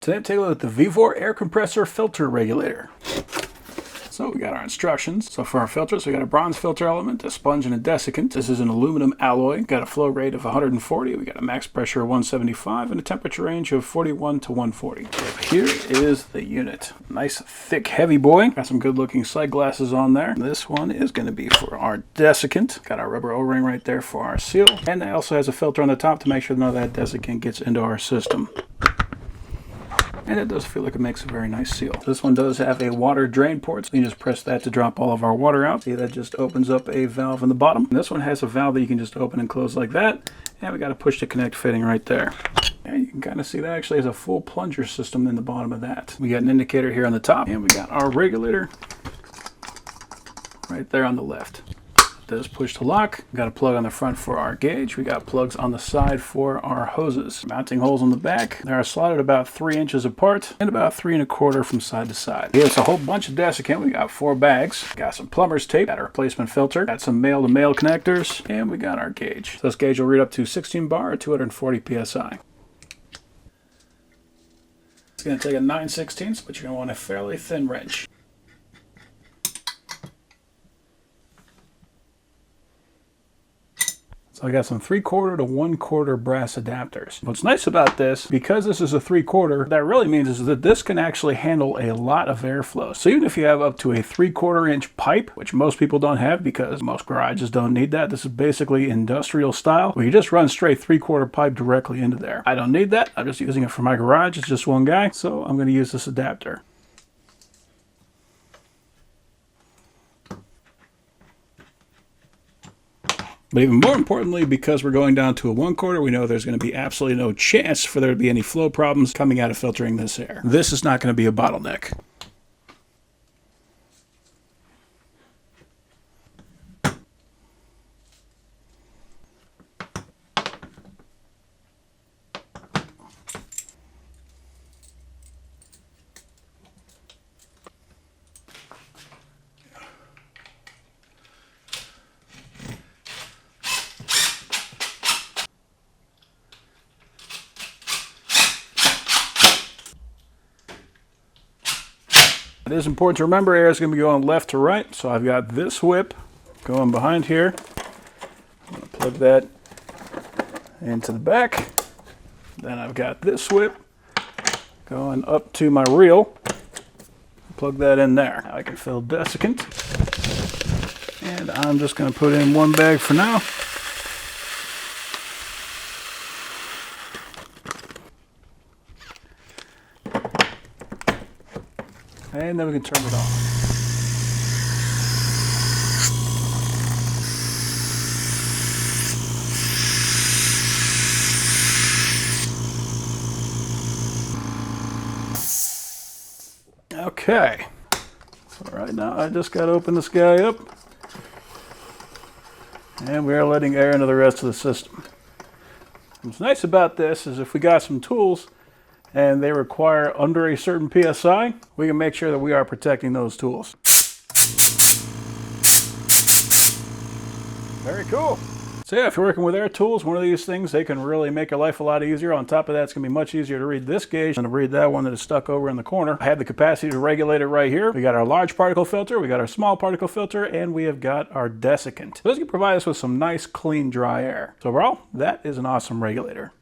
Today, take a look at the VEVOR air compressor filter regulator. So we got our instructions. So for our filters, we got a bronze filter element, a sponge, and a desiccant. This is an aluminum alloy. We got a flow rate of 140. We got a max pressure of 175 and a temperature range of 41 to 140. So here is the unit. Nice, thick, heavy boy. Got some good looking sight glasses on there. This one is going to be for our desiccant. Got our rubber O-ring right there for our seal. And it also has a filter on the top to make sure none of that desiccant gets into our system. And it does feel like it makes a very nice seal. This one does have a water drain port, so you can just press that to drop all of our water out. See, that just opens up a valve in the bottom. And this one has a valve that you can just open and close like that. And we got a push to connect fitting right there. And you can kind of see that actually has a full plunger system in the bottom of that. We got an indicator here on the top, and we got our regulator right there on the left. Does push to lock. We got a plug on the front for our gauge. We got plugs on the side for our hoses. Mounting holes on the back. They are slotted about 3 inches apart and about 3 1/4 from side to side. Here's a whole bunch of desiccant. We got 4 bags. Got some plumber's tape. Got a replacement filter. Got some male-to-male connectors. And we got our gauge. So this gauge will read up to 16 bar or 240 psi. It's going to take a 9/16, but you're going to want a fairly thin wrench. So I got some 3/4 to 1/4 brass adapters. What's nice about this, because this is a 3/4, that really means is that this can actually handle a lot of airflow. So even if you have up to a 3/4 inch pipe, which most people don't have because most garages don't need that, this is basically industrial style, where you just run straight 3/4 pipe directly into there. I don't need that. I'm just using it for my garage. It's just one guy, so I'm going to use this adapter. But even more importantly, because we're going down to a 1/4, we know there's going to be absolutely no chance for there to be any flow problems coming out of filtering this air. This is not going to be a bottleneck. It is important to remember air is going to be going left to right, so I've got this whip going behind here. I'm going to plug that into the back. Then I've got this whip going up to my reel. Plug that in there. Now I can fill desiccant. And I'm just going to put in 1 bag for now. And then we can turn it off. Okay. So right now I just got to open this guy up. And we are letting air into the rest of the system. What's nice about this is if we got some tools and they require under a certain PSI, we can make sure that we are protecting those tools. Very cool. So yeah, if you're working with air tools, one of these things, they can really make your life a lot easier. On top of that, it's going to be much easier to read this gauge than to read that one that is stuck over in the corner. I have the capacity to regulate it right here. We got our large particle filter, we got our small particle filter, and we have got our desiccant. So this can provide us with some nice, clean, dry air. So overall, that is an awesome regulator.